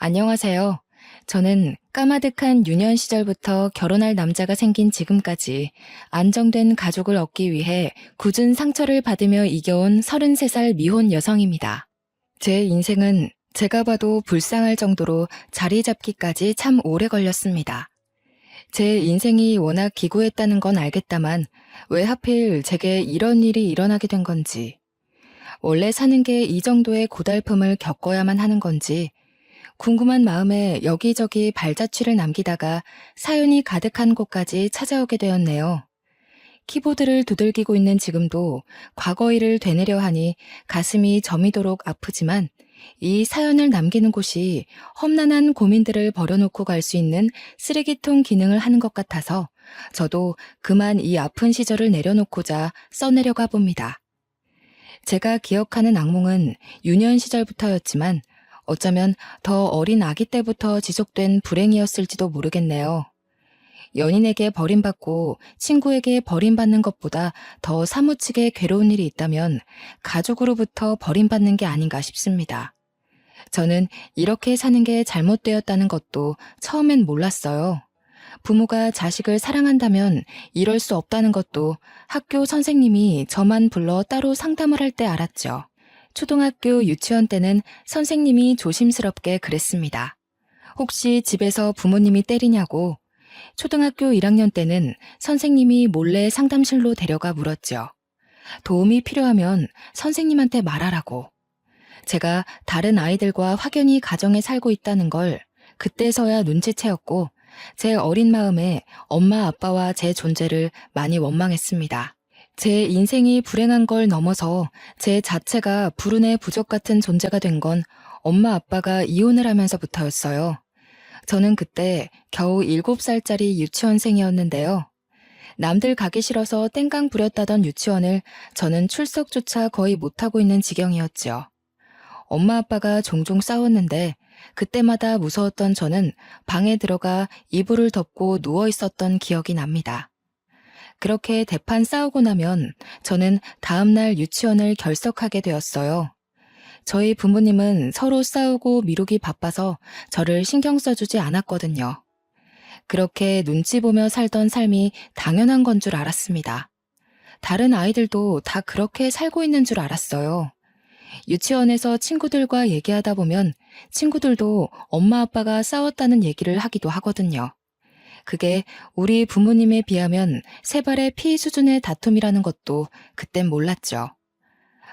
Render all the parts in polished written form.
안녕하세요. 저는 까마득한 유년 시절부터 결혼할 남자가 생긴 지금까지 안정된 가족을 얻기 위해 굳은 상처를 받으며 이겨온 33살 미혼 여성입니다. 제 인생은 제가 봐도 불쌍할 정도로 자리 잡기까지 참 오래 걸렸습니다. 제 인생이 워낙 기구했다는 건 알겠다만 왜 하필 제게 이런 일이 일어나게 된 건지, 원래 사는 게 이 정도의 고달픔을 겪어야만 하는 건지 궁금한 마음에 여기저기 발자취를 남기다가 사연이 가득한 곳까지 찾아오게 되었네요. 키보드를 두들기고 있는 지금도 과거 일을 되뇌려 하니 가슴이 저미도록 아프지만 이 사연을 남기는 곳이 험난한 고민들을 버려놓고 갈 수 있는 쓰레기통 기능을 하는 것 같아서 저도 그만 이 아픈 시절을 내려놓고자 써내려가 봅니다. 제가 기억하는 악몽은 유년 시절부터였지만 어쩌면 더 어린 아기 때부터 지속된 불행이었을지도 모르겠네요. 연인에게 버림받고 친구에게 버림받는 것보다 더 사무치게 괴로운 일이 있다면 가족으로부터 버림받는 게 아닌가 싶습니다. 저는 이렇게 사는 게 잘못되었다는 것도 처음엔 몰랐어요. 부모가 자식을 사랑한다면 이럴 수 없다는 것도 학교 선생님이 저만 불러 따로 상담을 할 때 알았죠. 초등학교 유치원 때는 선생님이 조심스럽게 그랬습니다. 혹시 집에서 부모님이 때리냐고. 초등학교 1학년 때는 선생님이 몰래 상담실로 데려가 물었죠. 도움이 필요하면 선생님한테 말하라고. 제가 다른 아이들과 확연히 가정에 살고 있다는 걸 그때서야 눈치채었고 제 어린 마음에 엄마 아빠와 제 존재를 많이 원망했습니다. 제 인생이 불행한 걸 넘어서 제 자체가 불운의 부족 같은 존재가 된 건 엄마 아빠가 이혼을 하면서부터였어요. 저는 그때 겨우 7살짜리 유치원생이었는데요. 남들 가기 싫어서 땡깡 부렸다던 유치원을 저는 출석조차 거의 못하고 있는 지경이었죠. 엄마 아빠가 종종 싸웠는데 그때마다 무서웠던 저는 방에 들어가 이불을 덮고 누워 있었던 기억이 납니다. 그렇게 대판 싸우고 나면 저는 다음날 유치원을 결석하게 되었어요. 저희 부모님은 서로 싸우고 미루기 바빠서 저를 신경 써주지 않았거든요. 그렇게 눈치 보며 살던 삶이 당연한 건 줄 알았습니다. 다른 아이들도 다 그렇게 살고 있는 줄 알았어요. 유치원에서 친구들과 얘기하다 보면 친구들도 엄마 아빠가 싸웠다는 얘기를 하기도 하거든요. 그게 우리 부모님에 비하면 세 발의 피 수준의 다툼이라는 것도 그땐 몰랐죠.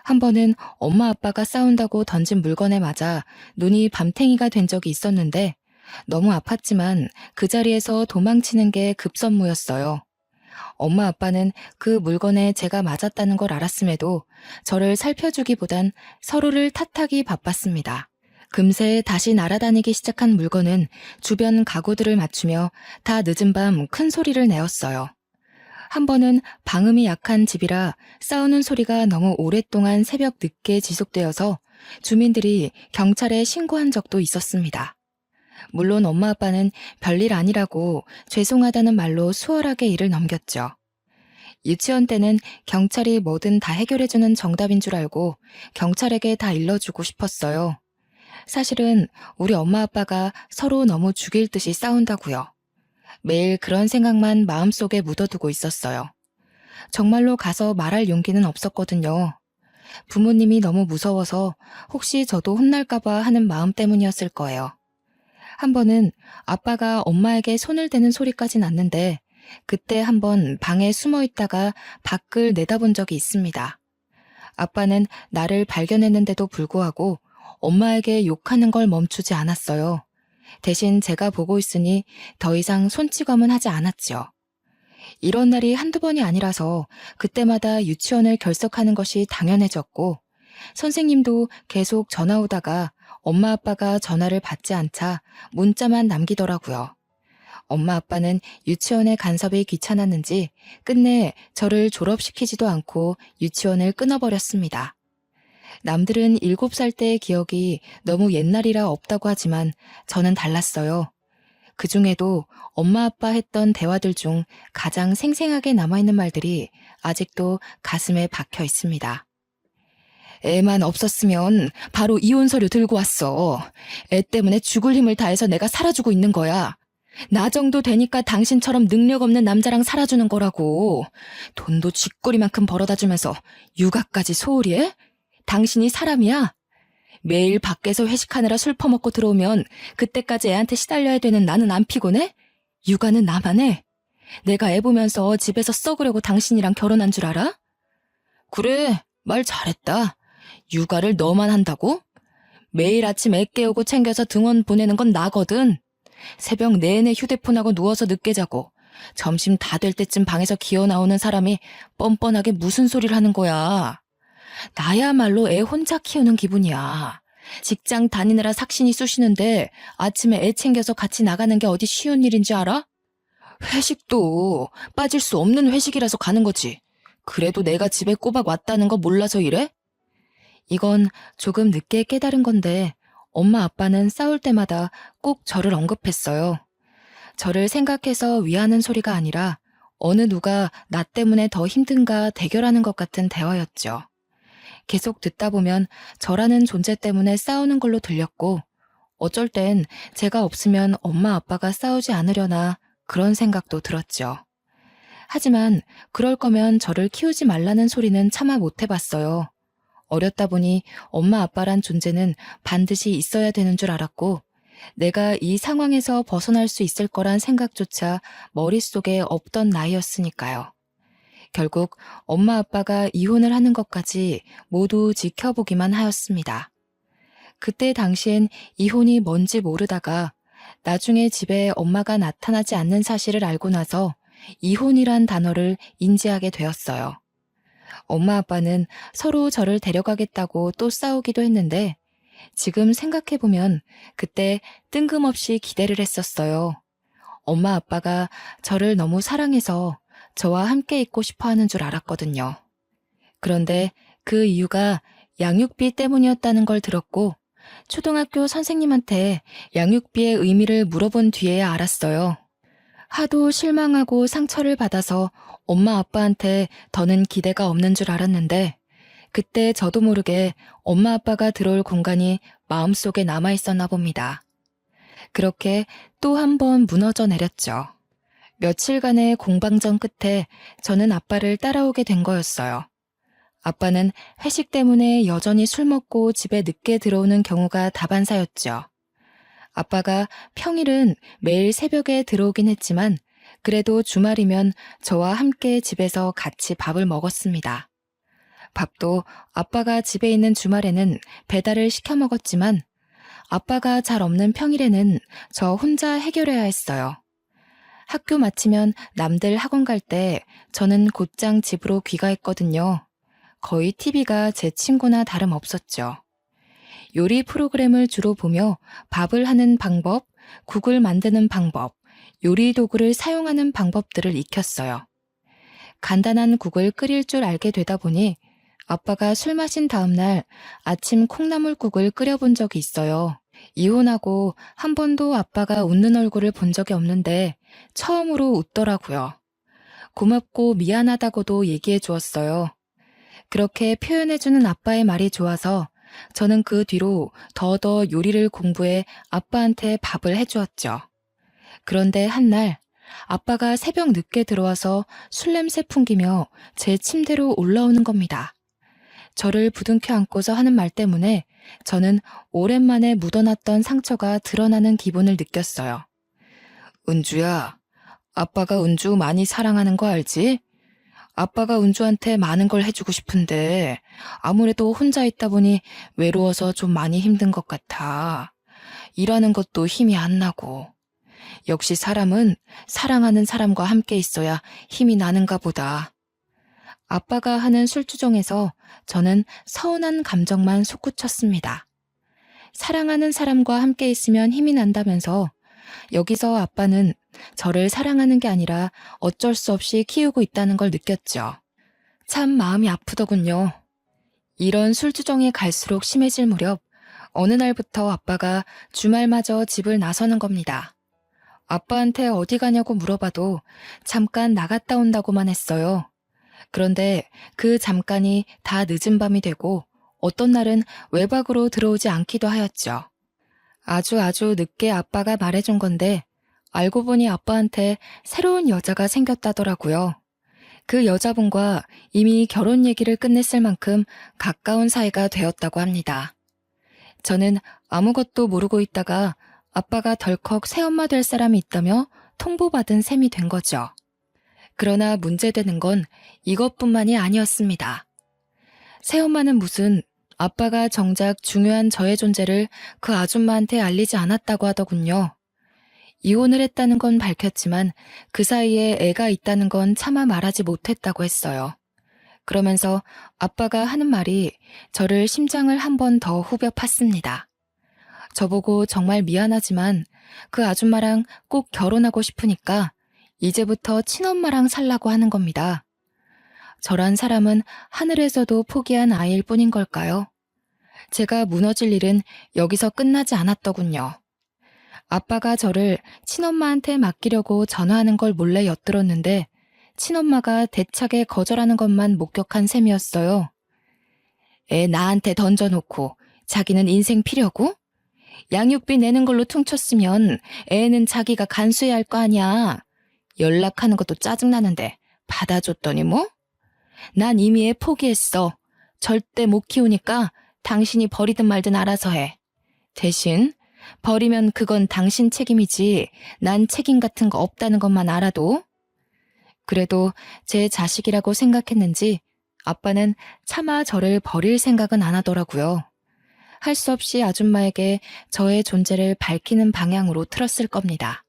한 번은 엄마 아빠가 싸운다고 던진 물건에 맞아 눈이 밤탱이가 된 적이 있었는데 너무 아팠지만 그 자리에서 도망치는 게 급선무였어요. 엄마 아빠는 그 물건에 제가 맞았다는 걸 알았음에도 저를 살펴주기보단 서로를 탓하기 바빴습니다. 금세 다시 날아다니기 시작한 물건은 주변 가구들을 맞추며 다 늦은 밤 큰 소리를 내었어요. 한 번은 방음이 약한 집이라 싸우는 소리가 너무 오랫동안 새벽 늦게 지속되어서 주민들이 경찰에 신고한 적도 있었습니다. 물론 엄마 아빠는 별일 아니라고 죄송하다는 말로 수월하게 일을 넘겼죠. 유치원 때는 경찰이 뭐든 다 해결해주는 정답인 줄 알고 경찰에게 다 일러주고 싶었어요. 사실은 우리 엄마 아빠가 서로 너무 죽일 듯이 싸운다고요. 매일 그런 생각만 마음속에 묻어두고 있었어요. 정말로 가서 말할 용기는 없었거든요. 부모님이 너무 무서워서 혹시 저도 혼날까봐 하는 마음 때문이었을 거예요. 한 번은 아빠가 엄마에게 손을 대는 소리까지 났는데 그때 한번 방에 숨어 있다가 밖을 내다본 적이 있습니다. 아빠는 나를 발견했는데도 불구하고 엄마에게 욕하는 걸 멈추지 않았어요. 대신 제가 보고 있으니 더 이상 손찌검은 하지 않았죠. 이런 날이 한두 번이 아니라서 그때마다 유치원을 결석하는 것이 당연해졌고 선생님도 계속 전화 오다가 엄마 아빠가 전화를 받지 않자 문자만 남기더라고요. 엄마 아빠는 유치원에 간섭이 귀찮았는지 끝내 저를 졸업시키지도 않고 유치원을 끊어버렸습니다. 남들은 7살 때의 기억이 너무 옛날이라 없다고 하지만 저는 달랐어요. 그 중에도 엄마 아빠 했던 대화들 중 가장 생생하게 남아있는 말들이 아직도 가슴에 박혀 있습니다. 애만 없었으면 바로 이혼 서류 들고 왔어. 애 때문에 죽을 힘을 다해서 내가 살아주고 있는 거야. 나 정도 되니까 당신처럼 능력 없는 남자랑 살아주는 거라고. 돈도 쥐꼬리만큼 벌어다 주면서 육아까지 소홀히 해? 당신이 사람이야? 매일 밖에서 회식하느라 술 퍼먹고 들어오면 그때까지 애한테 시달려야 되는 나는 안 피곤해? 육아는 나만 해. 내가 애 보면서 집에서 썩으려고 당신이랑 결혼한 줄 알아? 그래, 말 잘했다. 육아를 너만 한다고? 매일 아침 애 깨우고 챙겨서 등원 보내는 건 나거든. 새벽 내내 휴대폰하고 누워서 늦게 자고 점심 다 될 때쯤 방에서 기어 나오는 사람이 뻔뻔하게 무슨 소리를 하는 거야. 나야말로 애 혼자 키우는 기분이야. 직장 다니느라 삭신이 쑤시는데 아침에 애 챙겨서 같이 나가는 게 어디 쉬운 일인지 알아? 회식도 빠질 수 없는 회식이라서 가는 거지. 그래도 내가 집에 꼬박 왔다는 거 몰라서 이래? 이건 조금 늦게 깨달은 건데 엄마 아빠는 싸울 때마다 꼭 저를 언급했어요. 저를 생각해서 위하는 소리가 아니라 어느 누가 나 때문에 더 힘든가 대결하는 것 같은 대화였죠. 계속 듣다 보면 저라는 존재 때문에 싸우는 걸로 들렸고 어쩔 땐 제가 없으면 엄마 아빠가 싸우지 않으려나 그런 생각도 들었죠. 하지만 그럴 거면 저를 키우지 말라는 소리는 차마 못 해봤어요. 어렸다 보니 엄마 아빠란 존재는 반드시 있어야 되는 줄 알았고 내가 이 상황에서 벗어날 수 있을 거란 생각조차 머릿속에 없던 나이였으니까요. 결국 엄마 아빠가 이혼을 하는 것까지 모두 지켜보기만 하였습니다. 그때 당시엔 이혼이 뭔지 모르다가 나중에 집에 엄마가 나타나지 않는 사실을 알고 나서 이혼이란 단어를 인지하게 되었어요. 엄마 아빠는 서로 저를 데려가겠다고 또 싸우기도 했는데 지금 생각해보면 그때 뜬금없이 기대를 했었어요. 엄마 아빠가 저를 너무 사랑해서 저와 함께 있고 싶어 하는 줄 알았거든요. 그런데 그 이유가 양육비 때문이었다는 걸 들었고 초등학교 선생님한테 양육비의 의미를 물어본 뒤에야 알았어요. 하도 실망하고 상처를 받아서 엄마 아빠한테 더는 기대가 없는 줄 알았는데 그때 저도 모르게 엄마 아빠가 들어올 공간이 마음속에 남아있었나 봅니다. 그렇게 또 한 번 무너져 내렸죠. 며칠간의 공방전 끝에 저는 아빠를 따라오게 된 거였어요. 아빠는 회식 때문에 여전히 술 먹고 집에 늦게 들어오는 경우가 다반사였죠. 아빠가 평일은 매일 새벽에 들어오긴 했지만 그래도 주말이면 저와 함께 집에서 같이 밥을 먹었습니다. 밥도 아빠가 집에 있는 주말에는 배달을 시켜 먹었지만 아빠가 잘 없는 평일에는 저 혼자 해결해야 했어요. 학교 마치면 남들 학원 갈 때 저는 곧장 집으로 귀가했거든요. 거의 TV가 제 친구나 다름없었죠. 요리 프로그램을 주로 보며 밥을 하는 방법, 국을 만드는 방법, 요리 도구를 사용하는 방법들을 익혔어요. 간단한 국을 끓일 줄 알게 되다 보니 아빠가 술 마신 다음 날 아침 콩나물국을 끓여본 적이 있어요. 이혼하고 한 번도 아빠가 웃는 얼굴을 본 적이 없는데 처음으로 웃더라고요. 고맙고 미안하다고도 얘기해 주었어요. 그렇게 표현해주는 아빠의 말이 좋아서 저는 그 뒤로 더더 요리를 공부해 아빠한테 밥을 해주었죠. 그런데 한날 아빠가 새벽 늦게 들어와서 술 냄새 풍기며 제 침대로 올라오는 겁니다. 저를 부둥켜 안고서 하는 말 때문에 저는 오랜만에 묻어놨던 상처가 드러나는 기분을 느꼈어요. 은주야, 아빠가 은주 많이 사랑하는 거 알지? 아빠가 은주한테 많은 걸 해주고 싶은데 아무래도 혼자 있다 보니 외로워서 좀 많이 힘든 것 같아. 일하는 것도 힘이 안 나고. 역시 사람은 사랑하는 사람과 함께 있어야 힘이 나는가 보다. 아빠가 하는 술주정에서 저는 서운한 감정만 솟구쳤습니다. 사랑하는 사람과 함께 있으면 힘이 난다면서 여기서 아빠는 저를 사랑하는 게 아니라 어쩔 수 없이 키우고 있다는 걸 느꼈죠. 참 마음이 아프더군요. 이런 술주정이 갈수록 심해질 무렵 어느 날부터 아빠가 주말마저 집을 나서는 겁니다. 아빠한테 어디 가냐고 물어봐도 잠깐 나갔다 온다고만 했어요. 그런데 그 잠깐이 다 늦은 밤이 되고 어떤 날은 외박으로 들어오지 않기도 하였죠. 아주 늦게 아빠가 말해준 건데 알고 보니 아빠한테 새로운 여자가 생겼다더라고요. 그 여자분과 이미 결혼 얘기를 끝냈을 만큼 가까운 사이가 되었다고 합니다. 저는 아무것도 모르고 있다가 아빠가 덜컥 새엄마 될 사람이 있다며 통보받은 셈이 된 거죠. 그러나 문제되는 건 이것뿐만이 아니었습니다. 새엄마는 무슨 아빠가 정작 중요한 저의 존재를 그 아줌마한테 알리지 않았다고 하더군요. 이혼을 했다는 건 밝혔지만 그 사이에 애가 있다는 건 차마 말하지 못했다고 했어요. 그러면서 아빠가 하는 말이 저를 심장을 한 번 더 후벼 팠습니다. 저보고 정말 미안하지만 그 아줌마랑 꼭 결혼하고 싶으니까 이제부터 친엄마랑 살라고 하는 겁니다. 저란 사람은 하늘에서도 포기한 아이일 뿐인 걸까요? 제가 무너질 일은 여기서 끝나지 않았더군요. 아빠가 저를 친엄마한테 맡기려고 전화하는 걸 몰래 엿들었는데 친엄마가 대차게 거절하는 것만 목격한 셈이었어요. 애 나한테 던져놓고 자기는 인생 피려고? 양육비 내는 걸로 퉁쳤으면 애는 자기가 간수해야 할 거 아니야. 연락하는 것도 짜증나는데 받아줬더니 뭐? 난 이미 애 포기했어. 절대 못 키우니까 당신이 버리든 말든 알아서 해. 대신 버리면 그건 당신 책임이지 난 책임 같은 거 없다는 것만 알아도. 그래도 제 자식이라고 생각했는지 아빠는 차마 저를 버릴 생각은 안 하더라고요. 할 수 없이 아줌마에게 저의 존재를 밝히는 방향으로 틀었을 겁니다.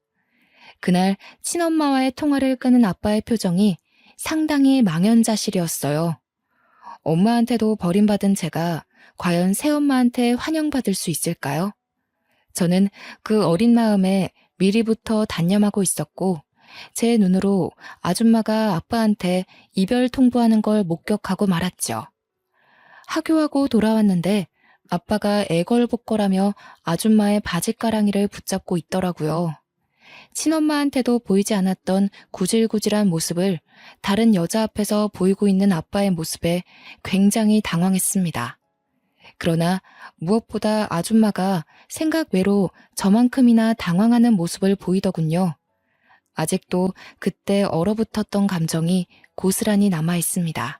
그날 친엄마와의 통화를 끄는 아빠의 표정이 상당히 망연자실이었어요. 엄마한테도 버림받은 제가 과연 새엄마한테 환영받을 수 있을까요? 저는 그 어린 마음에 미리부터 단념하고 있었고 제 눈으로 아줌마가 아빠한테 이별 통보하는 걸 목격하고 말았죠. 하교하고 돌아왔는데 아빠가 애걸복걸하며 아줌마의 바짓가랑이를 붙잡고 있더라고요. 친엄마한테도 보이지 않았던 구질구질한 모습을 다른 여자 앞에서 보이고 있는 아빠의 모습에 굉장히 당황했습니다. 그러나 무엇보다 아줌마가 생각 외로 저만큼이나 당황하는 모습을 보이더군요. 아직도 그때 얼어붙었던 감정이 고스란히 남아 있습니다.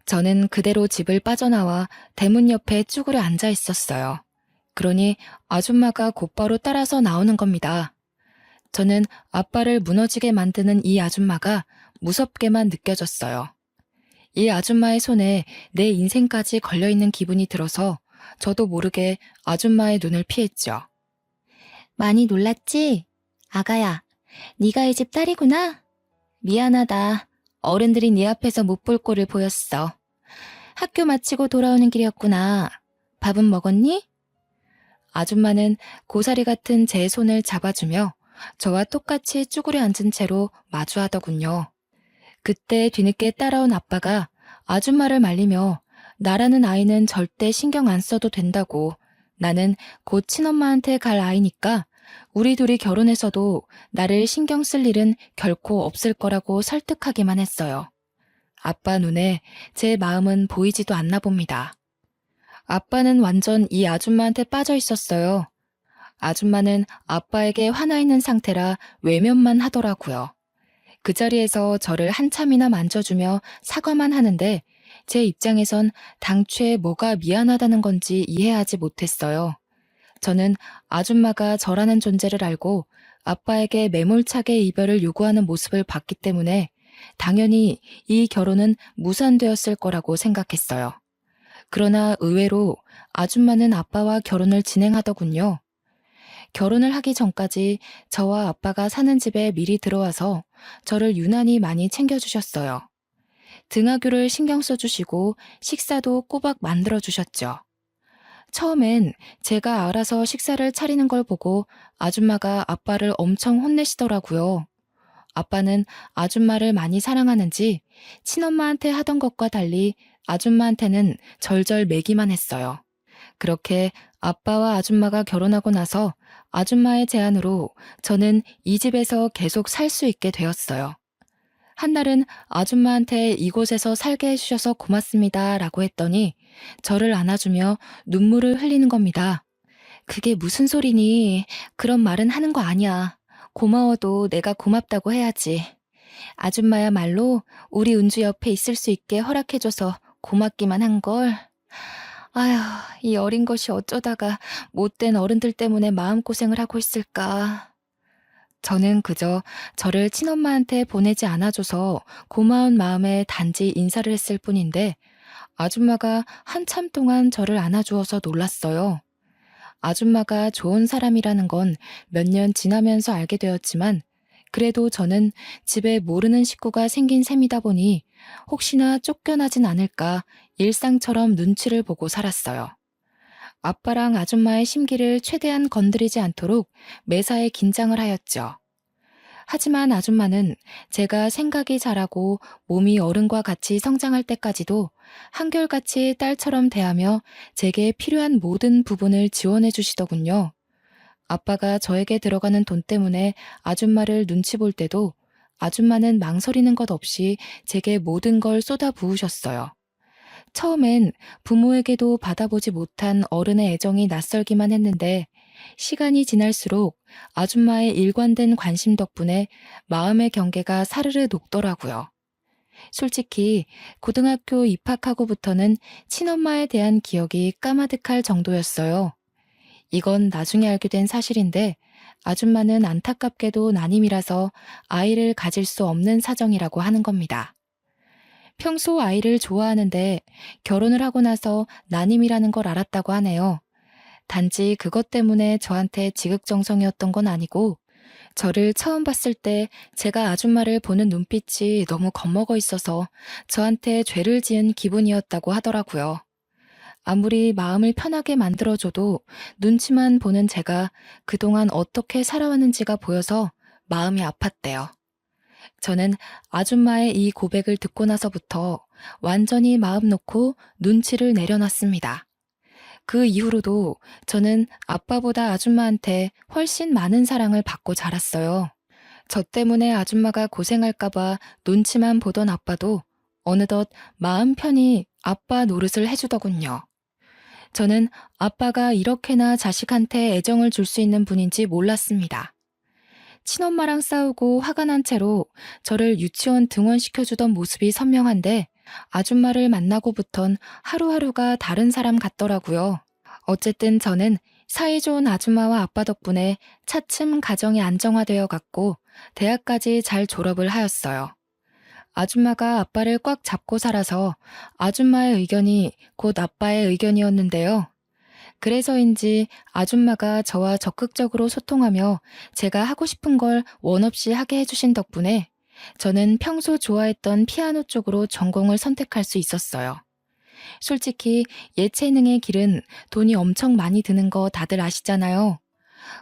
저는 그대로 집을 빠져나와 대문 옆에 쭈그려 앉아 있었어요. 그러니 아줌마가 곧바로 따라서 나오는 겁니다. 저는 아빠를 무너지게 만드는 이 아줌마가 무섭게만 느껴졌어요. 이 아줌마의 손에 내 인생까지 걸려있는 기분이 들어서 저도 모르게 아줌마의 눈을 피했죠. 많이 놀랐지? 아가야, 네가 이 집 딸이구나? 미안하다. 어른들이 네 앞에서 못 볼 꼴을 보였어. 학교 마치고 돌아오는 길이었구나. 밥은 먹었니? 아줌마는 고사리 같은 제 손을 잡아주며 저와 똑같이 쭈그려 앉은 채로 마주하더군요. 그때 뒤늦게 따라온 아빠가 아줌마를 말리며 나라는 아이는 절대 신경 안 써도 된다고, 나는 곧 친엄마한테 갈 아이니까 우리 둘이 결혼해서도 나를 신경 쓸 일은 결코 없을 거라고 설득하기만 했어요. 아빠 눈에 제 마음은 보이지도 않나 봅니다. 아빠는 완전 이 아줌마한테 빠져 있었어요. 아줌마는 아빠에게 화나 있는 상태라 외면만 하더라고요. 그 자리에서 저를 한참이나 만져주며 사과만 하는데 제 입장에선 당최 뭐가 미안하다는 건지 이해하지 못했어요. 저는 아줌마가 저라는 존재를 알고 아빠에게 매몰차게 이별을 요구하는 모습을 봤기 때문에 당연히 이 결혼은 무산되었을 거라고 생각했어요. 그러나 의외로 아줌마는 아빠와 결혼을 진행하더군요. 결혼을 하기 전까지 저와 아빠가 사는 집에 미리 들어와서 저를 유난히 많이 챙겨주셨어요. 등하교를 신경 써주시고 식사도 꼬박 만들어주셨죠. 처음엔 제가 알아서 식사를 차리는 걸 보고 아줌마가 아빠를 엄청 혼내시더라고요. 아빠는 아줌마를 많이 사랑하는지 친엄마한테 하던 것과 달리 아줌마한테는 절절 매기만 했어요. 그렇게 아빠와 아줌마가 결혼하고 나서 아줌마의 제안으로 저는 이 집에서 계속 살 수 있게 되었어요. 한날은 아줌마한테 이곳에서 살게 해주셔서 고맙습니다 라고 했더니 저를 안아주며 눈물을 흘리는 겁니다. 그게 무슨 소리니? 그런 말은 하는 거 아니야. 고마워도 내가 고맙다고 해야지. 아줌마야말로 우리 은주 옆에 있을 수 있게 허락해줘서 고맙기만 한걸. 아휴, 이 어린 것이 어쩌다가 못된 어른들 때문에 마음고생을 하고 있을까. 저는 그저 저를 친엄마한테 보내지 않아줘서 고마운 마음에 단지 인사를 했을 뿐인데 아줌마가 한참 동안 저를 안아주어서 놀랐어요. 아줌마가 좋은 사람이라는 건 몇 년 지나면서 알게 되었지만 그래도 저는 집에 모르는 식구가 생긴 셈이다 보니 혹시나 쫓겨나진 않을까 일상처럼 눈치를 보고 살았어요. 아빠랑 아줌마의 심기를 최대한 건드리지 않도록 매사에 긴장을 하였죠. 하지만 아줌마는 제가 생각이 자라고 몸이 어른과 같이 성장할 때까지도 한결같이 딸처럼 대하며 제게 필요한 모든 부분을 지원해 주시더군요. 아빠가 저에게 들어가는 돈 때문에 아줌마를 눈치 볼 때도 아줌마는 망설이는 것 없이 제게 모든 걸 쏟아 부으셨어요. 처음엔 부모에게도 받아보지 못한 어른의 애정이 낯설기만 했는데 시간이 지날수록 아줌마의 일관된 관심 덕분에 마음의 경계가 사르르 녹더라고요. 솔직히 고등학교 입학하고부터는 친엄마에 대한 기억이 까마득할 정도였어요. 이건 나중에 알게 된 사실인데 아줌마는 안타깝게도 난임이라서 아이를 가질 수 없는 사정이라고 하는 겁니다. 평소 아이를 좋아하는데 결혼을 하고 나서 난임이라는 걸 알았다고 하네요. 단지 그것 때문에 저한테 지극정성이었던 건 아니고 저를 처음 봤을 때 제가 아줌마를 보는 눈빛이 너무 겁먹어 있어서 저한테 죄를 지은 기분이었다고 하더라고요. 아무리 마음을 편하게 만들어줘도 눈치만 보는 제가 그동안 어떻게 살아왔는지가 보여서 마음이 아팠대요. 저는 아줌마의 이 고백을 듣고 나서부터 완전히 마음 놓고 눈치를 내려놨습니다. 그 이후로도 저는 아빠보다 아줌마한테 훨씬 많은 사랑을 받고 자랐어요. 저 때문에 아줌마가 고생할까봐 눈치만 보던 아빠도 어느덧 마음 편히 아빠 노릇을 해주더군요. 저는 아빠가 이렇게나 자식한테 애정을 줄 수 있는 분인지 몰랐습니다. 친엄마랑 싸우고 화가 난 채로 저를 유치원 등원시켜주던 모습이 선명한데 아줌마를 만나고부턴 하루하루가 다른 사람 같더라고요. 어쨌든 저는 사이좋은 아줌마와 아빠 덕분에 차츰 가정이 안정화되어 갔고 대학까지 잘 졸업을 하였어요. 아줌마가 아빠를 꽉 잡고 살아서 아줌마의 의견이 곧 아빠의 의견이었는데요. 그래서인지 아줌마가 저와 적극적으로 소통하며 제가 하고 싶은 걸 원 없이 하게 해주신 덕분에 저는 평소 좋아했던 피아노 쪽으로 전공을 선택할 수 있었어요. 솔직히 예체능의 길은 돈이 엄청 많이 드는 거 다들 아시잖아요.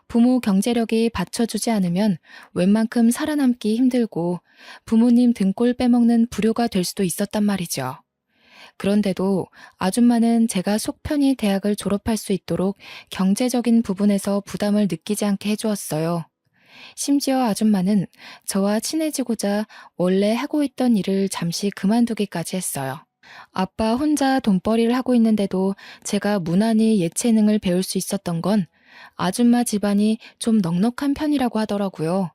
부모 경제력이 받쳐주지 않으면 웬만큼 살아남기 힘들고 부모님 등골 빼먹는 불효가 될 수도 있었단 말이죠. 그런데도 아줌마는 제가 속 편히 대학을 졸업할 수 있도록 경제적인 부분에서 부담을 느끼지 않게 해주었어요. 심지어 아줌마는 저와 친해지고자 원래 하고 있던 일을 잠시 그만두기까지 했어요. 아빠 혼자 돈벌이를 하고 있는데도 제가 무난히 예체능을 배울 수 있었던 건 아줌마 집안이 좀 넉넉한 편이라고 하더라고요.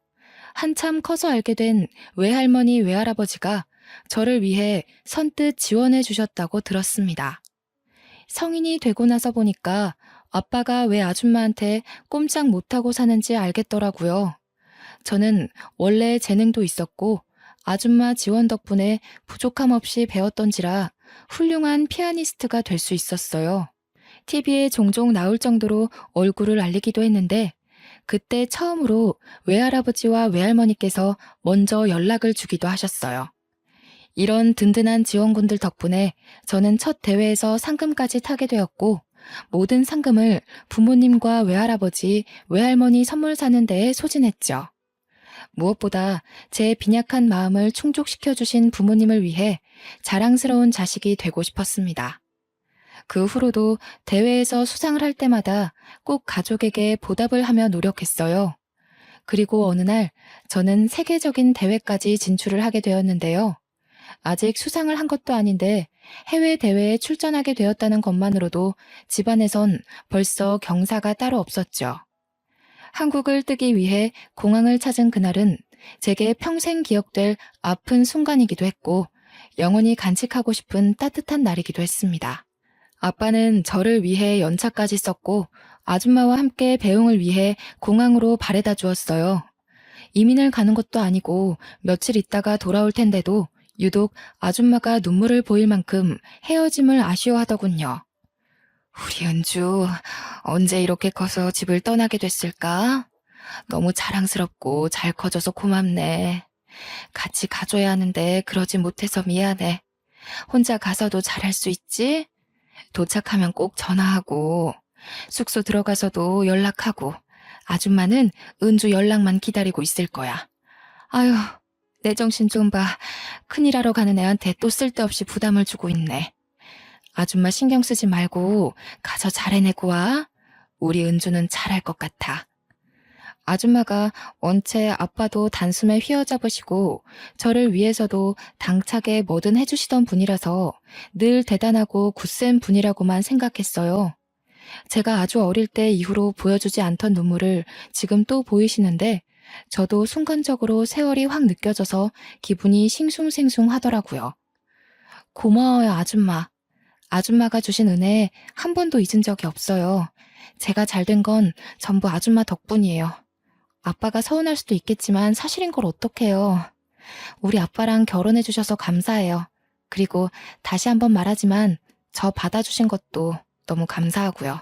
한참 커서 알게 된 외할머니 외할아버지가 저를 위해 선뜻 지원해 주셨다고 들었습니다. 성인이 되고 나서 보니까 아빠가 왜 아줌마한테 꼼짝 못하고 사는지 알겠더라고요. 저는 원래 재능도 있었고 아줌마 지원 덕분에 부족함 없이 배웠던지라 훌륭한 피아니스트가 될 수 있었어요. TV에 종종 나올 정도로 얼굴을 알리기도 했는데 그때 처음으로 외할아버지와 외할머니께서 먼저 연락을 주기도 하셨어요. 이런 든든한 지원군들 덕분에 저는 첫 대회에서 상금까지 타게 되었고 모든 상금을 부모님과 외할아버지, 외할머니 선물 사는 데에 소진했죠. 무엇보다 제 빈약한 마음을 충족시켜주신 부모님을 위해 자랑스러운 자식이 되고 싶었습니다. 그 후로도 대회에서 수상을 할 때마다 꼭 가족에게 보답을 하며 노력했어요. 그리고 어느 날 저는 세계적인 대회까지 진출을 하게 되었는데요. 아직 수상을 한 것도 아닌데 해외 대회에 출전하게 되었다는 것만으로도 집안에선 벌써 경사가 따로 없었죠. 한국을 뜨기 위해 공항을 찾은 그날은 제게 평생 기억될 아픈 순간이기도 했고 영원히 간직하고 싶은 따뜻한 날이기도 했습니다. 아빠는 저를 위해 연차까지 썼고 아줌마와 함께 배웅을 위해 공항으로 바래다 주었어요. 이민을 가는 것도 아니고 며칠 있다가 돌아올 텐데도 유독 아줌마가 눈물을 보일 만큼 헤어짐을 아쉬워하더군요. 우리 은주, 언제 이렇게 커서 집을 떠나게 됐을까? 너무 자랑스럽고 잘 커져서 고맙네. 같이 가줘야 하는데 그러지 못해서 미안해. 혼자 가서도 잘할 수 있지? 도착하면 꼭 전화하고, 숙소 들어가서도 연락하고, 아줌마는 은주 연락만 기다리고 있을 거야. 아휴, 내 정신 좀 봐. 큰일 하러 가는 애한테 또 쓸데없이 부담을 주고 있네. 아줌마 신경 쓰지 말고 가서 잘 해내고 와. 우리 은주는 잘할 것 같아. 아줌마가 원체 아빠도 단숨에 휘어잡으시고 저를 위해서도 당차게 뭐든 해주시던 분이라서 늘 대단하고 굳센 분이라고만 생각했어요. 제가 아주 어릴 때 이후로 보여주지 않던 눈물을 지금 또 보이시는데 저도 순간적으로 세월이 확 느껴져서 기분이 싱숭생숭하더라고요. 고마워요, 아줌마. 아줌마가 주신 은혜 한 번도 잊은 적이 없어요. 제가 잘 된 건 전부 아줌마 덕분이에요. 아빠가 서운할 수도 있겠지만 사실인 걸 어떡해요. 우리 아빠랑 결혼해 주셔서 감사해요. 그리고 다시 한번 말하지만 저 받아주신 것도 너무 감사하고요.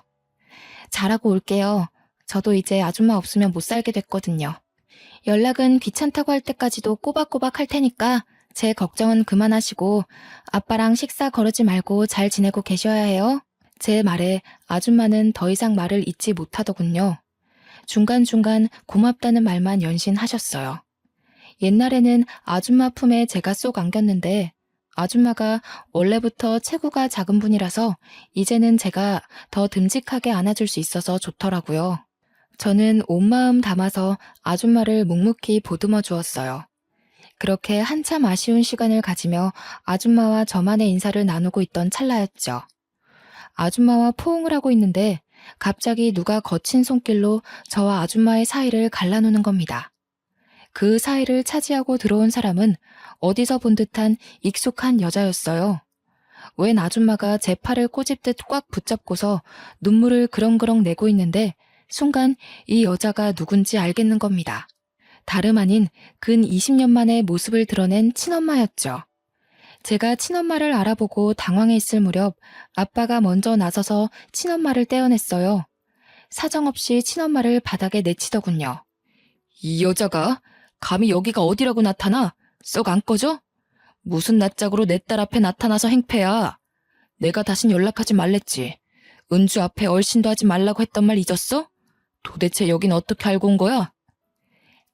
잘하고 올게요. 저도 이제 아줌마 없으면 못 살게 됐거든요. 연락은 귀찮다고 할 때까지도 꼬박꼬박 할 테니까 제 걱정은 그만하시고 아빠랑 식사 거르지 말고 잘 지내고 계셔야 해요. 제 말에 아줌마는 더 이상 말을 잇지 못하더군요. 중간중간 고맙다는 말만 연신하셨어요. 옛날에는 아줌마 품에 제가 쏙 안겼는데 아줌마가 원래부터 체구가 작은 분이라서 이제는 제가 더 듬직하게 안아줄 수 있어서 좋더라고요. 저는 온 마음 담아서 아줌마를 묵묵히 보듬어 주었어요. 그렇게 한참 아쉬운 시간을 가지며 아줌마와 저만의 인사를 나누고 있던 찰나였죠. 아줌마와 포옹을 하고 있는데 갑자기 누가 거친 손길로 저와 아줌마의 사이를 갈라놓는 겁니다. 그 사이를 차지하고 들어온 사람은 어디서 본 듯한 익숙한 여자였어요. 웬 아줌마가 제 팔을 꼬집듯 꽉 붙잡고서 눈물을 그렁그렁 내고 있는데 순간 이 여자가 누군지 알겠는 겁니다. 다름 아닌 근 20년 만에 모습을 드러낸 친엄마였죠. 제가 친엄마를 알아보고 당황해 있을 무렵 아빠가 먼저 나서서 친엄마를 떼어냈어요. 사정없이 친엄마를 바닥에 내치더군요. 이 여자가 감히 여기가 어디라고 나타나? 썩 안 꺼져? 무슨 낯짝으로 내 딸 앞에 나타나서 행패야. 내가 다신 연락하지 말랬지. 은주 앞에 얼씬도 하지 말라고 했던 말 잊었어? 도대체 여긴 어떻게 알고 온 거야?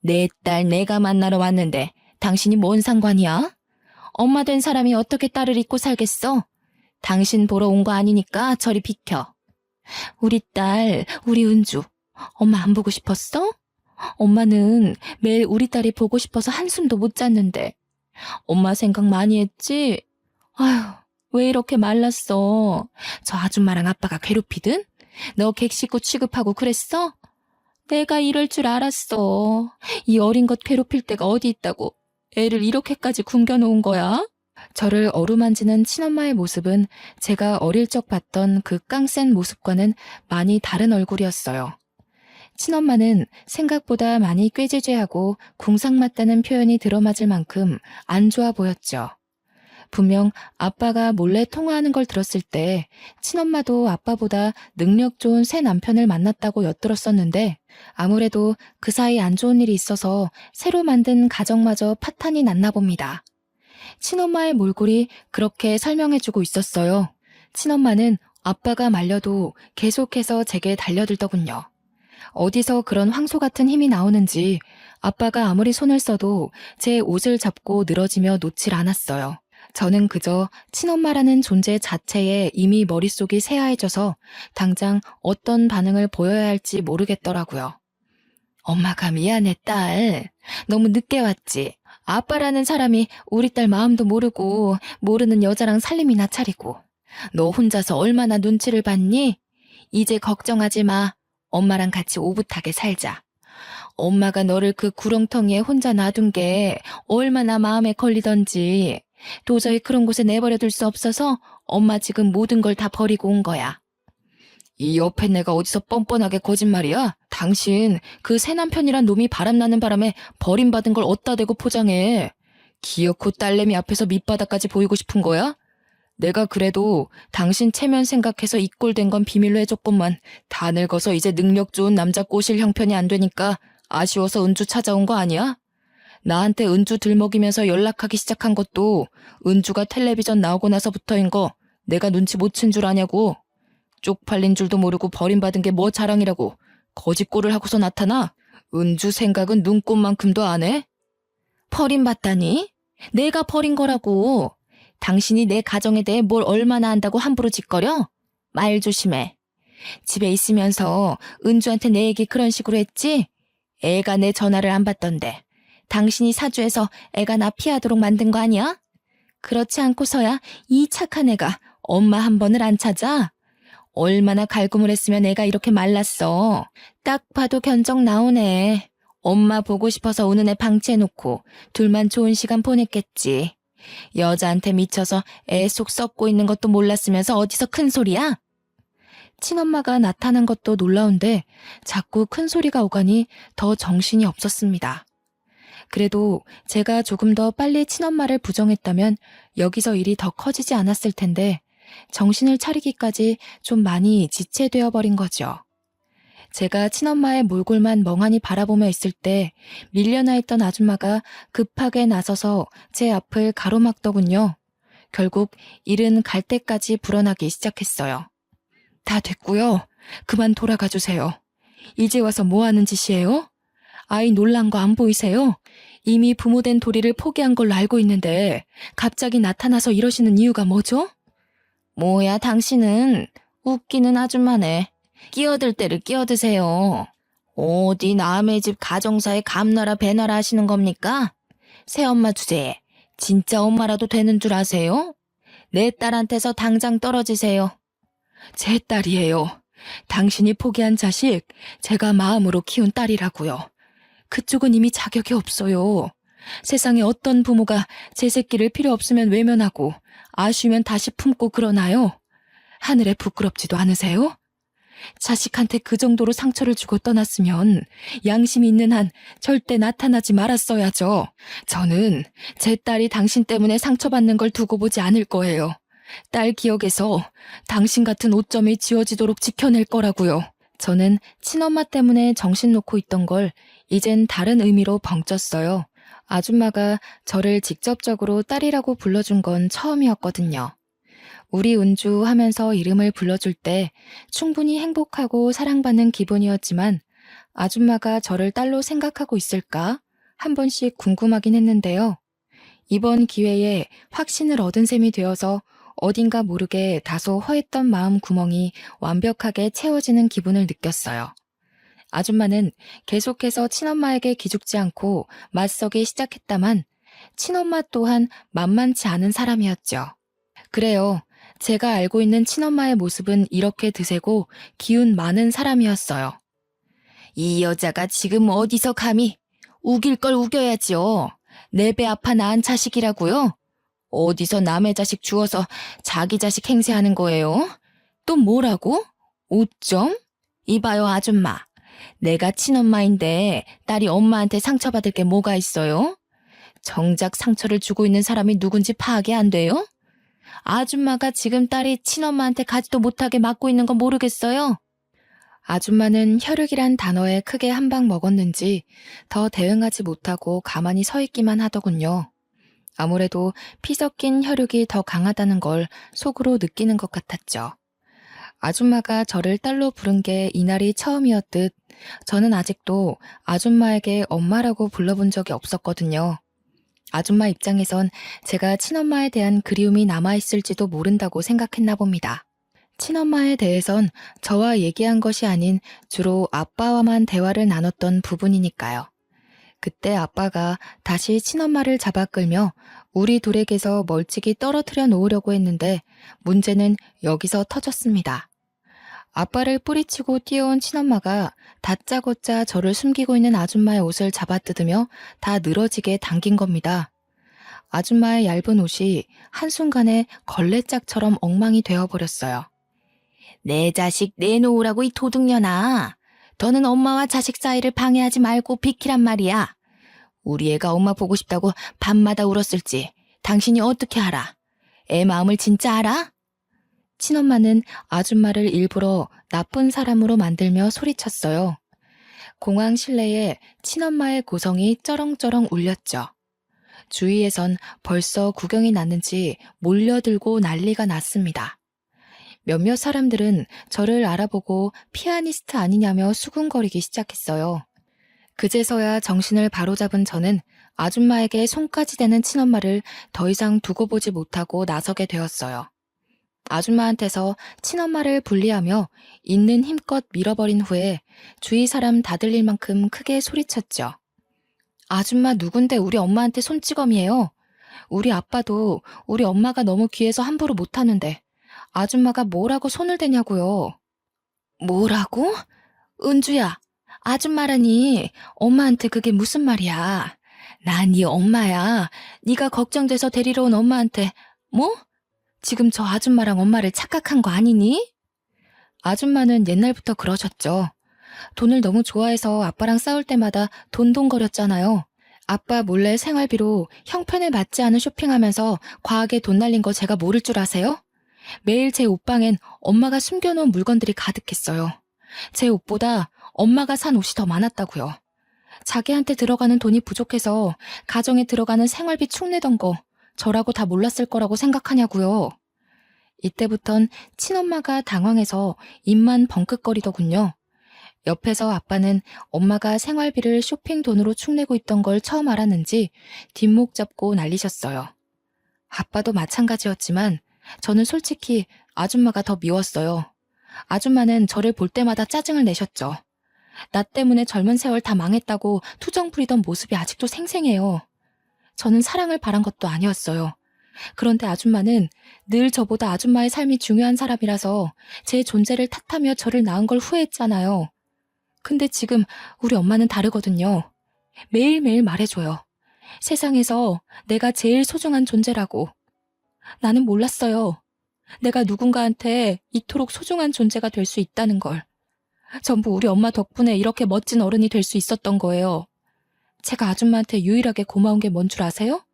내 딸 내가 만나러 왔는데 당신이 뭔 상관이야? 엄마 된 사람이 어떻게 딸을 잊고 살겠어? 당신 보러 온 거 아니니까 저리 비켜. 우리 딸, 우리 은주, 엄마 안 보고 싶었어? 엄마는 매일 우리 딸이 보고 싶어서 한숨도 못 잤는데. 엄마 생각 많이 했지? 아휴, 왜 이렇게 말랐어? 저 아줌마랑 아빠가 괴롭히든? 너 객식구 취급하고 그랬어? 내가 이럴 줄 알았어. 이 어린 것 괴롭힐 데가 어디 있다고 애를 이렇게까지 굶겨놓은 거야? 저를 어루만지는 친엄마의 모습은 제가 어릴 적 봤던 그 깡센 모습과는 많이 다른 얼굴이었어요. 친엄마는 생각보다 많이 꾀지죄하고 궁상맞다는 표현이 들어맞을 만큼 안 좋아 보였죠. 분명 아빠가 몰래 통화하는 걸 들었을 때 친엄마도 아빠보다 능력 좋은 새 남편을 만났다고 엿들었었는데 아무래도 그 사이 안 좋은 일이 있어서 새로 만든 가정마저 파탄이 났나 봅니다. 친엄마의 몰골이 그렇게 설명해주고 있었어요. 친엄마는 아빠가 말려도 계속해서 제게 달려들더군요. 어디서 그런 황소 같은 힘이 나오는지 아빠가 아무리 손을 써도 제 옷을 잡고 늘어지며 놓질 않았어요. 저는 그저 친엄마라는 존재 자체에 이미 머릿속이 새하얘져서 당장 어떤 반응을 보여야 할지 모르겠더라고요. 엄마가 미안해, 딸. 너무 늦게 왔지. 아빠라는 사람이 우리 딸 마음도 모르고 모르는 여자랑 살림이나 차리고. 너 혼자서 얼마나 눈치를 봤니? 이제 걱정하지 마. 엄마랑 같이 오붓하게 살자. 엄마가 너를 그 구렁텅이에 혼자 놔둔 게 얼마나 마음에 걸리던지. 도저히 그런 곳에 내버려 둘 수 없어서 엄마 지금 모든 걸 다 버리고 온 거야. 이 옆에 내가 어디서 뻔뻔하게 거짓말이야? 당신 그 새 남편이란 놈이 바람나는 바람에 버림받은 걸 어디다 대고 포장해. 기어코 딸내미 앞에서 밑바닥까지 보이고 싶은 거야? 내가 그래도 당신 체면 생각해서 이 꼴 된 건 비밀로 해줬건만 다 늙어서 이제 능력 좋은 남자 꼬실 형편이 안 되니까 아쉬워서 은주 찾아온 거 아니야? 나한테 은주 들먹이면서 연락하기 시작한 것도 은주가 텔레비전 나오고 나서부터인 거 내가 눈치 못 챈 줄 아냐고. 쪽팔린 줄도 모르고 버림받은 게 뭐 자랑이라고 거짓골을 하고서 나타나? 은주 생각은 눈꼽만큼도 안 해? 버림받다니? 내가 버린 거라고. 당신이 내 가정에 대해 뭘 얼마나 안다고 함부로 짓거려? 말 조심해. 집에 있으면서 은주한테 내 얘기 그런 식으로 했지? 애가 내 전화를 안 받던데 당신이 사주해서 애가 나 피하도록 만든 거 아니야? 그렇지 않고서야 이 착한 애가 엄마 한 번을 안 찾아? 얼마나 갈굼을 했으면 애가 이렇게 말랐어. 딱 봐도 견적 나오네. 엄마 보고 싶어서 우는 애 방치해놓고 둘만 좋은 시간 보냈겠지. 여자한테 미쳐서 애 속 썩고 있는 것도 몰랐으면서 어디서 큰 소리야? 친엄마가 나타난 것도 놀라운데 자꾸 큰 소리가 오가니 더 정신이 없었습니다. 그래도 제가 조금 더 빨리 친엄마를 부정했다면 여기서 일이 더 커지지 않았을 텐데 정신을 차리기까지 좀 많이 지체되어 버린 거죠. 제가 친엄마의 몰골만 멍하니 바라보며 있을 때 밀려나 있던 아줌마가 급하게 나서서 제 앞을 가로막더군요. 결국 일은 갈 때까지 불어나기 시작했어요. 다 됐고요. 그만 돌아가 주세요. 이제 와서 뭐 하는 짓이에요? 아이 놀란 거 안 보이세요? 이미 부모된 도리를 포기한 걸로 알고 있는데 갑자기 나타나서 이러시는 이유가 뭐죠? 뭐야 당신은 웃기는 아줌마네. 끼어들 때를 끼어드세요. 어디 남의 집 가정사에 감나라 배나라 하시는 겁니까? 새엄마 주제에 진짜 엄마라도 되는 줄 아세요? 내 딸한테서 당장 떨어지세요. 제 딸이에요. 당신이 포기한 자식 제가 마음으로 키운 딸이라고요. 그쪽은 이미 자격이 없어요. 세상에 어떤 부모가 제 새끼를 필요 없으면 외면하고 아쉬우면 다시 품고 그러나요? 하늘에 부끄럽지도 않으세요? 자식한테 그 정도로 상처를 주고 떠났으면 양심이 있는 한 절대 나타나지 말았어야죠. 저는 제 딸이 당신 때문에 상처받는 걸 두고 보지 않을 거예요. 딸 기억에서 당신 같은 오점이 지워지도록 지켜낼 거라고요. 저는 친엄마 때문에 정신 놓고 있던 걸 이젠 다른 의미로 벙쪘어요. 아줌마가 저를 직접적으로 딸이라고 불러준 건 처음이었거든요. 우리 은주 하면서 이름을 불러줄 때 충분히 행복하고 사랑받는 기분이었지만 아줌마가 저를 딸로 생각하고 있을까? 한 번씩 궁금하긴 했는데요. 이번 기회에 확신을 얻은 셈이 되어서 어딘가 모르게 다소 허했던 마음 구멍이 완벽하게 채워지는 기분을 느꼈어요. 아줌마는 계속해서 친엄마에게 기죽지 않고 맞서기 시작했다만 친엄마 또한 만만치 않은 사람이었죠. 그래요. 제가 알고 있는 친엄마의 모습은 이렇게 드세고 기운 많은 사람이었어요. 이 여자가 지금 어디서 감히 우길 걸 우겨야지요. 내 배 아파 낳은 자식이라고요? 어디서 남의 자식 주워서 자기 자식 행세하는 거예요? 또 뭐라고? 5점? 이봐요 아줌마. 내가 친엄마인데 딸이 엄마한테 상처받을 게 뭐가 있어요? 정작 상처를 주고 있는 사람이 누군지 파악이 안 돼요? 아줌마가 지금 딸이 친엄마한테 가지도 못하게 막고 있는 거 모르겠어요? 아줌마는 혈육이란 단어에 크게 한 방 먹었는지 더 대응하지 못하고 가만히 서 있기만 하더군요. 아무래도 피 섞인 혈육이 더 강하다는 걸 속으로 느끼는 것 같았죠. 아줌마가 저를 딸로 부른 게 이날이 처음이었듯 저는 아직도 아줌마에게 엄마라고 불러본 적이 없었거든요. 아줌마 입장에선 제가 친엄마에 대한 그리움이 남아있을지도 모른다고 생각했나 봅니다. 친엄마에 대해선 저와 얘기한 것이 아닌 주로 아빠와만 대화를 나눴던 부분이니까요. 그때 아빠가 다시 친엄마를 잡아 끌며 우리 둘에게서 멀찍이 떨어뜨려 놓으려고 했는데 문제는 여기서 터졌습니다. 아빠를 뿌리치고 뛰어온 친엄마가 다짜고짜 저를 숨기고 있는 아줌마의 옷을 잡아뜯으며 다 늘어지게 당긴 겁니다. 아줌마의 얇은 옷이 한순간에 걸레짝처럼 엉망이 되어버렸어요. 내 자식 내놓으라고 이 도둑년아. 더는 엄마와 자식 사이를 방해하지 말고 비키란 말이야. 우리 애가 엄마 보고 싶다고 밤마다 울었을지 당신이 어떻게 알아? 애 마음을 진짜 알아? 친엄마는 아줌마를 일부러 나쁜 사람으로 만들며 소리쳤어요. 공항 실내에 친엄마의 고성이 쩌렁쩌렁 울렸죠. 주위에선 벌써 구경이 났는지 몰려들고 난리가 났습니다. 몇몇 사람들은 저를 알아보고 피아니스트 아니냐며 수군거리기 시작했어요. 그제서야 정신을 바로잡은 저는 아줌마에게 손까지 대는 친엄마를 더 이상 두고 보지 못하고 나서게 되었어요. 아줌마한테서 친엄마를 분리하며 있는 힘껏 밀어버린 후에 주위 사람 다 들릴 만큼 크게 소리쳤죠. 아줌마 누군데 우리 엄마한테 손찌검이에요. 우리 아빠도 우리 엄마가 너무 귀해서 함부로 못하는데 아줌마가 뭐라고 손을 대냐고요. 뭐라고? 은주야, 아줌마라니 엄마한테 그게 무슨 말이야. 난 네 엄마야. 네가 걱정돼서 데리러 온 엄마한테 뭐? 지금 저 아줌마랑 엄마를 착각한 거 아니니? 아줌마는 옛날부터 그러셨죠. 돈을 너무 좋아해서 아빠랑 싸울 때마다 돈돈거렸잖아요. 아빠 몰래 생활비로 형편에 맞지 않은 쇼핑하면서 과하게 돈 날린 거 제가 모를 줄 아세요? 매일 제 옷방엔 엄마가 숨겨놓은 물건들이 가득했어요. 제 옷보다 엄마가 산 옷이 더 많았다고요. 자기한테 들어가는 돈이 부족해서 가정에 들어가는 생활비 축내던 거 저라고 다 몰랐을 거라고 생각하냐고요. 이때부턴 친엄마가 당황해서 입만 벙긋거리더군요. 옆에서 아빠는 엄마가 생활비를 쇼핑 돈으로 축내고 있던 걸 처음 알았는지 뒷목 잡고 난리셨어요. 아빠도 마찬가지였지만 저는 솔직히 아줌마가 더 미웠어요. 아줌마는 저를 볼 때마다 짜증을 내셨죠. 나 때문에 젊은 세월 다 망했다고 투정 부리던 모습이 아직도 생생해요. 저는 사랑을 바란 것도 아니었어요. 그런데 아줌마는 늘 저보다 아줌마의 삶이 중요한 사람이라서 제 존재를 탓하며 저를 낳은 걸 후회했잖아요. 근데 지금 우리 엄마는 다르거든요. 매일매일 말해줘요. 세상에서 내가 제일 소중한 존재라고. 나는 몰랐어요. 내가 누군가한테 이토록 소중한 존재가 될 수 있다는 걸. 전부 우리 엄마 덕분에 이렇게 멋진 어른이 될 수 있었던 거예요. 제가 아줌마한테 유일하게 고마운 게 뭔 줄 아세요?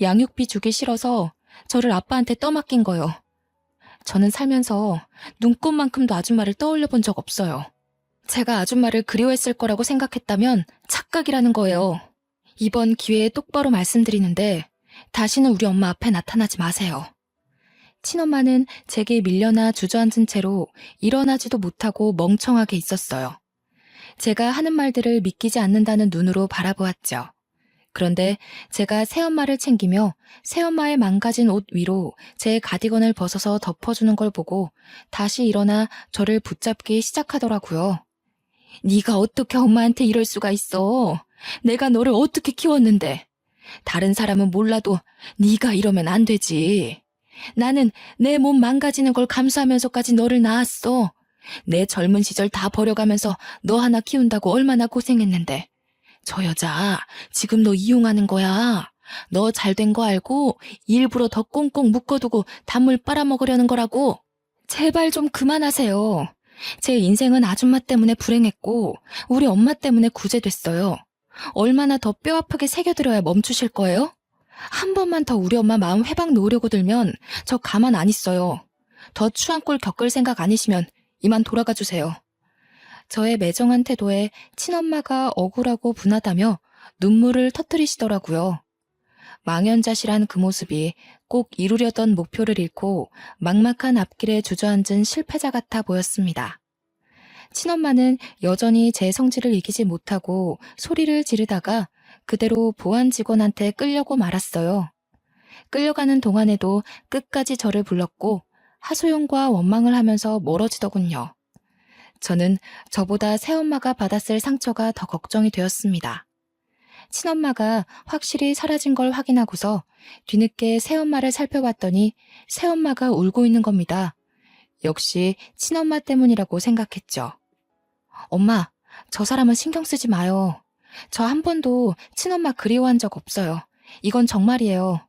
양육비 주기 싫어서 저를 아빠한테 떠맡긴 거요. 저는 살면서 눈꽃만큼도 아줌마를 떠올려 본 적 없어요. 제가 아줌마를 그리워했을 거라고 생각했다면 착각이라는 거예요. 이번 기회에 똑바로 말씀드리는데 다시는 우리 엄마 앞에 나타나지 마세요. 친엄마는 제게 밀려나 주저앉은 채로 일어나지도 못하고 멍청하게 있었어요. 제가 하는 말들을 믿기지 않는다는 눈으로 바라보았죠. 그런데 제가 새엄마를 챙기며 새엄마의 망가진 옷 위로 제 가디건을 벗어서 덮어주는 걸 보고 다시 일어나 저를 붙잡기 시작하더라고요. 네가 어떻게 엄마한테 이럴 수가 있어? 내가 너를 어떻게 키웠는데? 다른 사람은 몰라도 네가 이러면 안 되지. 나는 내 몸 망가지는 걸 감수하면서까지 너를 낳았어. 내 젊은 시절 다 버려가면서 너 하나 키운다고 얼마나 고생했는데. 저 여자 지금 너 이용하는 거야. 너 잘된 거 알고 일부러 더 꽁꽁 묶어두고 단물 빨아먹으려는 거라고. 제발 좀 그만하세요. 제 인생은 아줌마 때문에 불행했고 우리 엄마 때문에 구제됐어요. 얼마나 더 뼈아프게 새겨들어야 멈추실 거예요? 한 번만 더 우리 엄마 마음 회방 놓으려고 들면 저 가만 안 있어요. 더 추한 꼴 겪을 생각 아니시면 이만 돌아가 주세요. 저의 매정한 태도에 친엄마가 억울하고 분하다며 눈물을 터뜨리시더라고요. 망연자실한 그 모습이 꼭 이루려던 목표를 잃고 막막한 앞길에 주저앉은 실패자 같아 보였습니다. 친엄마는 여전히 제 성질을 이기지 못하고 소리를 지르다가 그대로 보안 직원한테 끌려고 말았어요. 끌려가는 동안에도 끝까지 저를 불렀고 하소연과 원망을 하면서 멀어지더군요. 저는 저보다 새엄마가 받았을 상처가 더 걱정이 되었습니다. 친엄마가 확실히 사라진 걸 확인하고서 뒤늦게 새엄마를 살펴봤더니 새엄마가 울고 있는 겁니다. 역시 친엄마 때문이라고 생각했죠. 엄마, 저 사람은 신경 쓰지 마요. 저 한 번도 친엄마 그리워한 적 없어요. 이건 정말이에요.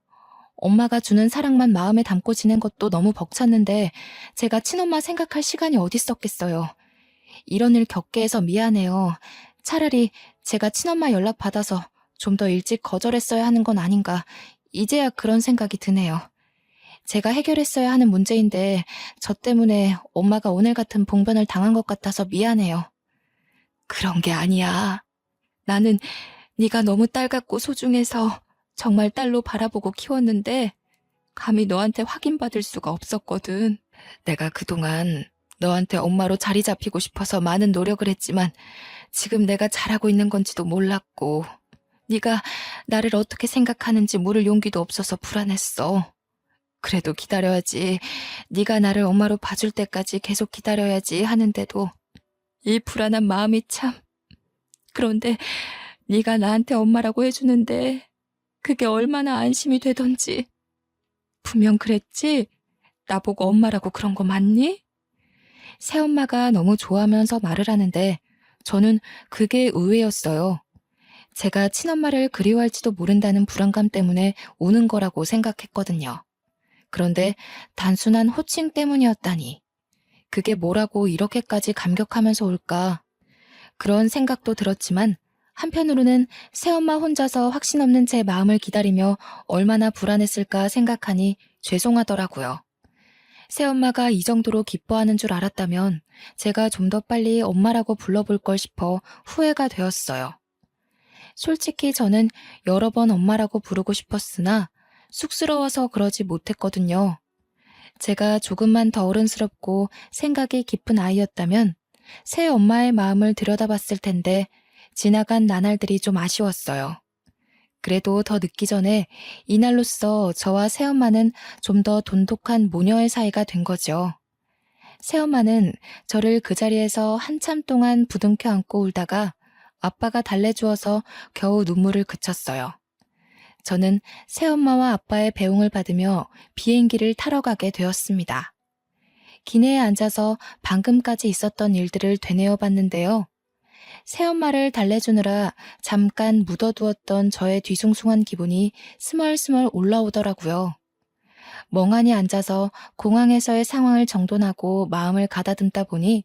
엄마가 주는 사랑만 마음에 담고 지낸 것도 너무 벅찼는데 제가 친엄마 생각할 시간이 어디 있었겠어요. 이런 일 겪게 해서 미안해요. 차라리 제가 친엄마 연락 받아서 좀 더 일찍 거절했어야 하는 건 아닌가. 이제야 그런 생각이 드네요. 제가 해결했어야 하는 문제인데 저 때문에 엄마가 오늘 같은 봉변을 당한 것 같아서 미안해요. 그런 게 아니야. 나는 네가 너무 딸 같고 소중해서 정말 딸로 바라보고 키웠는데 감히 너한테 확인받을 수가 없었거든. 내가 그동안 너한테 엄마로 자리 잡히고 싶어서 많은 노력을 했지만 지금 내가 잘하고 있는 건지도 몰랐고 네가 나를 어떻게 생각하는지 물을 용기도 없어서 불안했어. 그래도 기다려야지. 네가 나를 엄마로 봐줄 때까지 계속 기다려야지 하는데도 이 불안한 마음이 참. 그런데 네가 나한테 엄마라고 해주는데 그게 얼마나 안심이 되던지. 분명 그랬지? 나보고 엄마라고 그런 거 맞니? 새엄마가 너무 좋아하면서 말을 하는데 저는 그게 의외였어요. 제가 친엄마를 그리워할지도 모른다는 불안감 때문에 우는 거라고 생각했거든요. 그런데 단순한 호칭 때문이었다니. 그게 뭐라고 이렇게까지 감격하면서 올까? 그런 생각도 들었지만 한편으로는 새엄마 혼자서 확신 없는 제 마음을 기다리며 얼마나 불안했을까 생각하니 죄송하더라고요. 새엄마가 이 정도로 기뻐하는 줄 알았다면 제가 좀 더 빨리 엄마라고 불러볼 걸 싶어 후회가 되었어요. 솔직히 저는 여러 번 엄마라고 부르고 싶었으나 쑥스러워서 그러지 못했거든요. 제가 조금만 더 어른스럽고 생각이 깊은 아이였다면 새 엄마의 마음을 들여다봤을 텐데 지나간 나날들이 좀 아쉬웠어요. 그래도 더 늦기 전에 이날로써 저와 새엄마는 좀 더 돈독한 모녀의 사이가 된 거죠. 새엄마는 저를 그 자리에서 한참 동안 부둥켜 안고 울다가 아빠가 달래주어서 겨우 눈물을 그쳤어요. 저는 새엄마와 아빠의 배웅을 받으며 비행기를 타러 가게 되었습니다. 기내에 앉아서 방금까지 있었던 일들을 되뇌어 봤는데요. 새엄마를 달래주느라 잠깐 묻어두었던 저의 뒤숭숭한 기분이 스멀스멀 올라오더라고요. 멍하니 앉아서 공항에서의 상황을 정돈하고 마음을 가다듬다 보니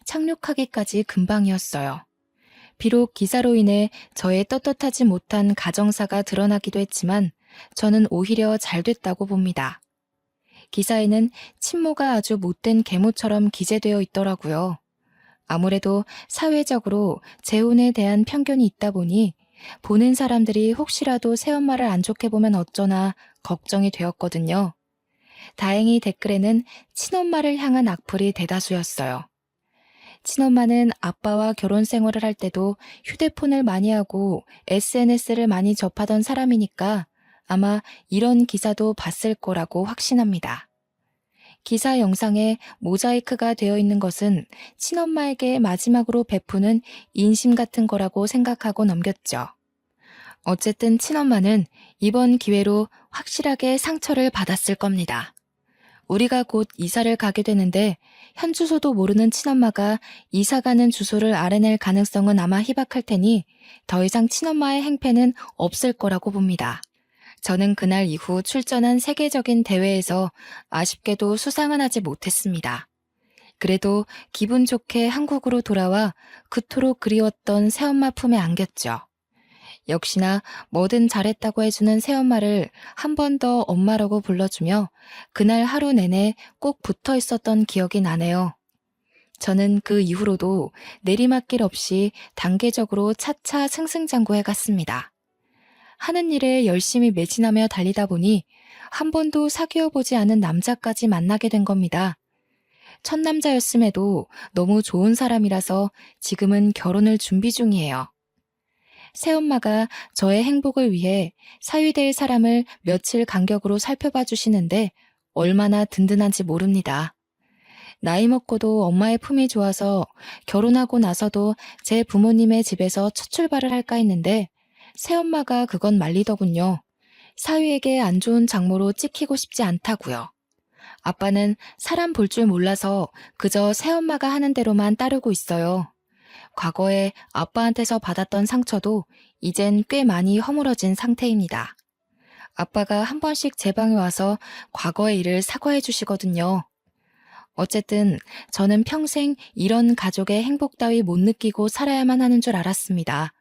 착륙하기까지 금방이었어요. 비록 기사로 인해 저의 떳떳하지 못한 가정사가 드러나기도 했지만 저는 오히려 잘 됐다고 봅니다. 기사에는 친모가 아주 못된 계모처럼 기재되어 있더라고요. 아무래도 사회적으로 재혼에 대한 편견이 있다 보니 보는 사람들이 혹시라도 새엄마를 안 좋게 보면 어쩌나 걱정이 되었거든요. 다행히 댓글에는 친엄마를 향한 악플이 대다수였어요. 친엄마는 아빠와 결혼 생활을 할 때도 휴대폰을 많이 하고 SNS를 많이 접하던 사람이니까 아마 이런 기사도 봤을 거라고 확신합니다. 기사 영상에 모자이크가 되어 있는 것은 친엄마에게 마지막으로 베푸는 인심 같은 거라고 생각하고 넘겼죠. 어쨌든 친엄마는 이번 기회로 확실하게 상처를 받았을 겁니다. 우리가 곧 이사를 가게 되는데 현 주소도 모르는 친엄마가 이사 가는 주소를 알아낼 가능성은 아마 희박할 테니 더 이상 친엄마의 행패는 없을 거라고 봅니다. 저는 그날 이후 출전한 세계적인 대회에서 아쉽게도 수상은 하지 못했습니다. 그래도 기분 좋게 한국으로 돌아와 그토록 그리웠던 새엄마 품에 안겼죠. 역시나 뭐든 잘했다고 해주는 새엄마를 한 번 더 엄마라고 불러주며 그날 하루 내내 꼭 붙어 있었던 기억이 나네요. 저는 그 이후로도 내리막길 없이 단계적으로 차차 승승장구해 갔습니다. 하는 일에 열심히 매진하며 달리다 보니 한 번도 사귀어 보지 않은 남자까지 만나게 된 겁니다. 첫 남자였음에도 너무 좋은 사람이라서 지금은 결혼을 준비 중이에요. 새엄마가 저의 행복을 위해 사위될 사람을 며칠 간격으로 살펴봐 주시는데 얼마나 든든한지 모릅니다. 나이 먹고도 엄마의 품이 좋아서 결혼하고 나서도 제 부모님의 집에서 첫 출발을 할까 했는데 새엄마가 그건 말리더군요. 사위에게 안 좋은 장모로 찍히고 싶지 않다고요. 아빠는 사람 볼 줄 몰라서 그저 새엄마가 하는 대로만 따르고 있어요. 과거에 아빠한테서 받았던 상처도 이젠 꽤 많이 허물어진 상태입니다. 아빠가 한 번씩 제 방에 와서 과거의 일을 사과해 주시거든요. 어쨌든 저는 평생 이런 가족의 행복 따위 못 느끼고 살아야만 하는 줄 알았습니다.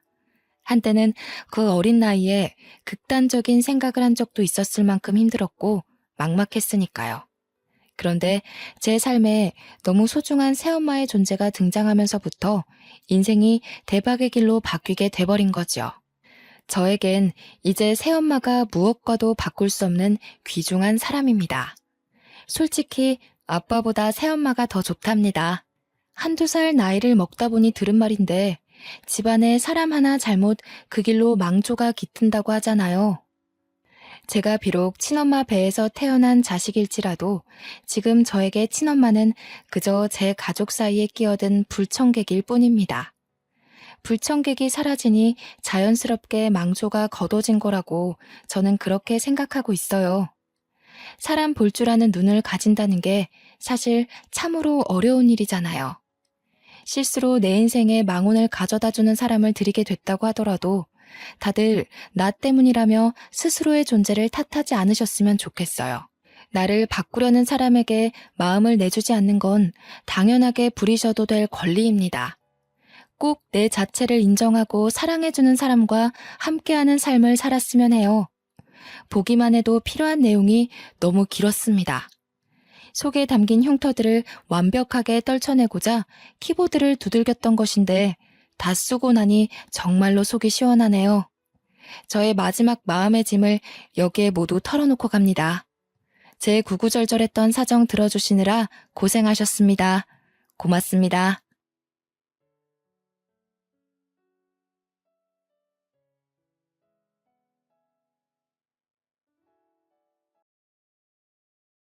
한때는 그 어린 나이에 극단적인 생각을 한 적도 있었을 만큼 힘들었고 막막했으니까요. 그런데 제 삶에 너무 소중한 새엄마의 존재가 등장하면서부터 인생이 대박의 길로 바뀌게 돼버린 거죠. 저에겐 이제 새엄마가 무엇과도 바꿀 수 없는 귀중한 사람입니다. 솔직히 아빠보다 새엄마가 더 좋답니다. 한두 살 나이를 먹다 보니 들은 말인데 집안에 사람 하나 잘못 그 길로 망조가 깃든다고 하잖아요. 제가 비록 친엄마 배에서 태어난 자식일지라도 지금 저에게 친엄마는 그저 제 가족 사이에 끼어든 불청객일 뿐입니다. 불청객이 사라지니 자연스럽게 망조가 걷어진 거라고 저는 그렇게 생각하고 있어요. 사람 볼 줄 아는 눈을 가진다는 게 사실 참으로 어려운 일이잖아요. 실수로 내 인생에 망운을 가져다주는 사람을 들이게 됐다고 하더라도 다들 나 때문이라며 스스로의 존재를 탓하지 않으셨으면 좋겠어요. 나를 바꾸려는 사람에게 마음을 내주지 않는 건 당연하게 부리셔도 될 권리입니다. 꼭 내 자체를 인정하고 사랑해주는 사람과 함께하는 삶을 살았으면 해요. 보기만 해도 필요한 내용이 너무 길었습니다. 속에 담긴 흉터들을 완벽하게 떨쳐내고자 키보드를 두들겼던 것인데 다 쓰고 나니 정말로 속이 시원하네요. 저의 마지막 마음의 짐을 여기에 모두 털어놓고 갑니다. 제 구구절절했던 사정 들어주시느라 고생하셨습니다. 고맙습니다.